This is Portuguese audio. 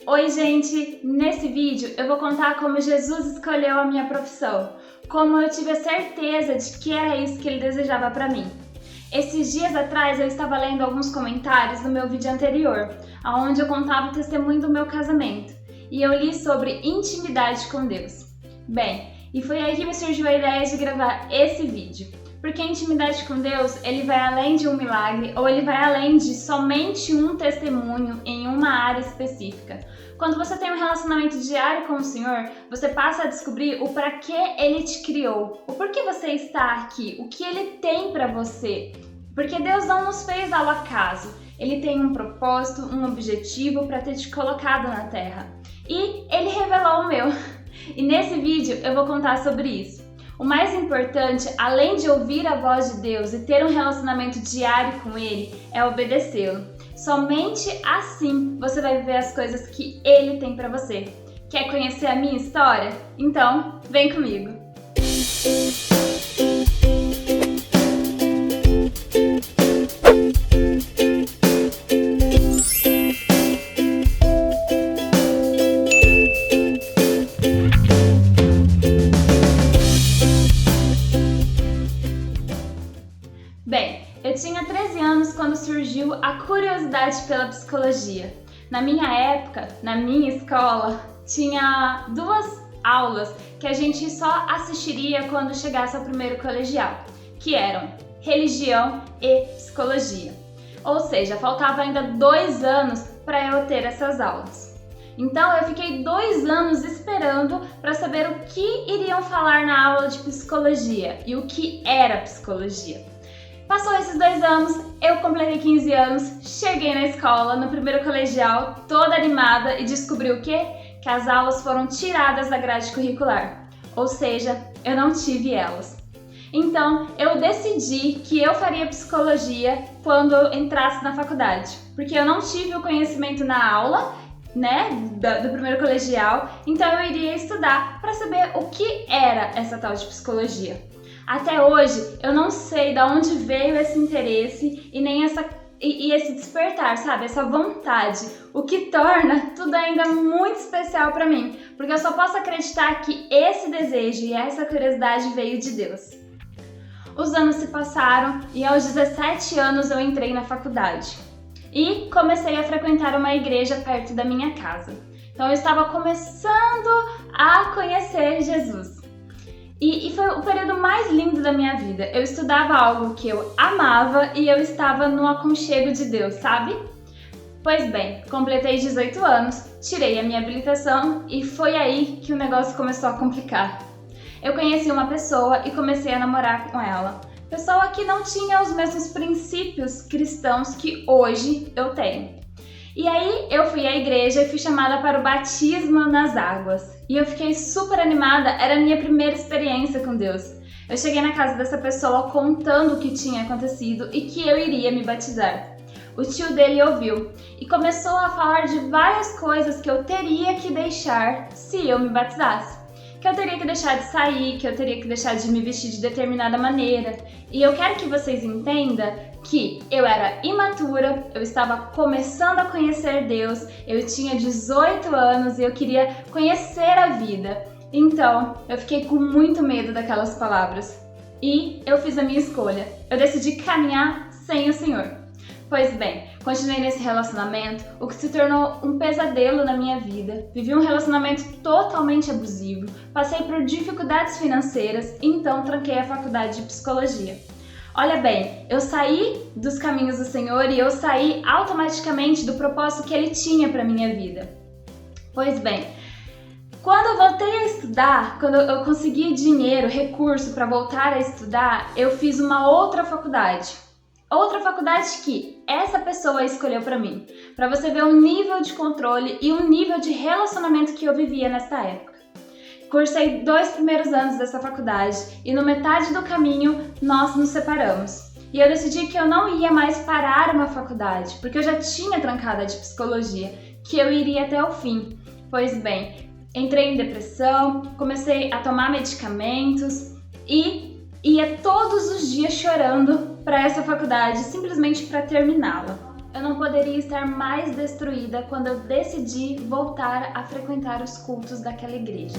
Oi, gente! Nesse vídeo eu vou contar como Jesus escolheu a minha profissão, como eu tive a certeza de que era isso que ele desejava para mim. Esses dias atrás eu estava lendo alguns comentários do meu vídeo anterior, onde eu contava o testemunho do meu casamento, e eu li sobre intimidade com Deus. Bem, e foi aí que me surgiu a ideia de gravar esse vídeo. Porque a intimidade com Deus, ele vai além de um milagre, ou ele vai além de somente um testemunho em uma área específica. Quando você tem um relacionamento diário com o Senhor, você passa a descobrir o para que Ele te criou, o porquê você está aqui, o que Ele tem para você. Porque Deus não nos fez ao acaso, Ele tem um propósito, um objetivo para ter te colocado na Terra. E Ele revelou o meu. E nesse vídeo eu vou contar sobre isso. O mais importante, além de ouvir a voz de Deus e ter um relacionamento diário com Ele, é obedecê-lo. Somente assim você vai viver as coisas que Ele tem para você. Quer conhecer a minha história? Então, vem comigo! Bem, eu tinha 13 anos quando surgiu a curiosidade pela psicologia. Na minha época, na minha escola, tinha duas aulas que a gente só assistiria quando chegasse ao primeiro colegial, que eram religião e psicologia. Ou seja, faltava ainda 2 anos para eu ter essas aulas. Então eu fiquei 2 anos esperando para saber o que iriam falar na aula de psicologia e o que era psicologia. Passou esses 2 anos, eu completei 15 anos, cheguei na escola, no primeiro colegial, toda animada e descobri o quê? Que as aulas foram tiradas da grade curricular, ou seja, eu não tive elas. Então, eu decidi que eu faria psicologia quando eu entrasse na faculdade, porque eu não tive o conhecimento na aula, do primeiro colegial, então eu iria estudar para saber o que era essa tal de psicologia. Até hoje, eu não sei de onde veio esse interesse e nem esse despertar, sabe? Essa vontade, o que torna tudo ainda muito especial para mim, porque eu só posso acreditar que esse desejo e essa curiosidade veio de Deus. Os anos se passaram e aos 17 anos eu entrei na faculdade e comecei a frequentar uma igreja perto da minha casa. Então eu estava começando a conhecer Jesus. E foi o período mais lindo da minha vida. Eu estudava algo que eu amava e eu estava no aconchego de Deus, sabe? Pois bem, completei 18 anos, tirei a minha habilitação e foi aí que o negócio começou a complicar. Eu conheci uma pessoa e comecei a namorar com ela. Pessoa que não tinha os mesmos princípios cristãos que hoje eu tenho. E aí eu fui à igreja e fui chamada para o batismo nas águas. E eu fiquei super animada, era a minha primeira experiência com Deus. Eu cheguei na casa dessa pessoa contando o que tinha acontecido e que eu iria me batizar. O tio dele ouviu e começou a falar de várias coisas que eu teria que deixar se eu me batizasse. Que eu teria que deixar de sair, que eu teria que deixar de me vestir de determinada maneira. E eu quero que vocês entendam que eu era imatura, eu estava começando a conhecer Deus, eu tinha 18 anos e eu queria conhecer a vida. Então, eu fiquei com muito medo daquelas palavras. E eu fiz a minha escolha. Eu decidi caminhar sem o Senhor. Pois bem, continuei nesse relacionamento, o que se tornou um pesadelo na minha vida. Vivi um relacionamento totalmente abusivo, passei por dificuldades financeiras e então tranquei a faculdade de psicologia. Olha bem, eu saí dos caminhos do Senhor e eu saí automaticamente do propósito que Ele tinha para minha vida. Pois bem, quando eu voltei a estudar, quando eu consegui dinheiro, recurso para voltar a estudar, eu fiz uma outra faculdade. Outra faculdade que essa pessoa escolheu para mim, para você ver o nível de controle e o nível de relacionamento que eu vivia nessa época. Cursei 2 primeiros anos dessa faculdade e no metade do caminho nós nos separamos. E eu decidi que eu não ia mais parar uma faculdade, porque eu já tinha trancado a de psicologia, que eu iria até o fim. Pois bem, entrei em depressão, comecei a tomar medicamentos e ia todos os dias chorando para essa faculdade, simplesmente para terminá-la. eu não poderia estar mais destruída quando eu decidi voltar a frequentar os cultos daquela igreja.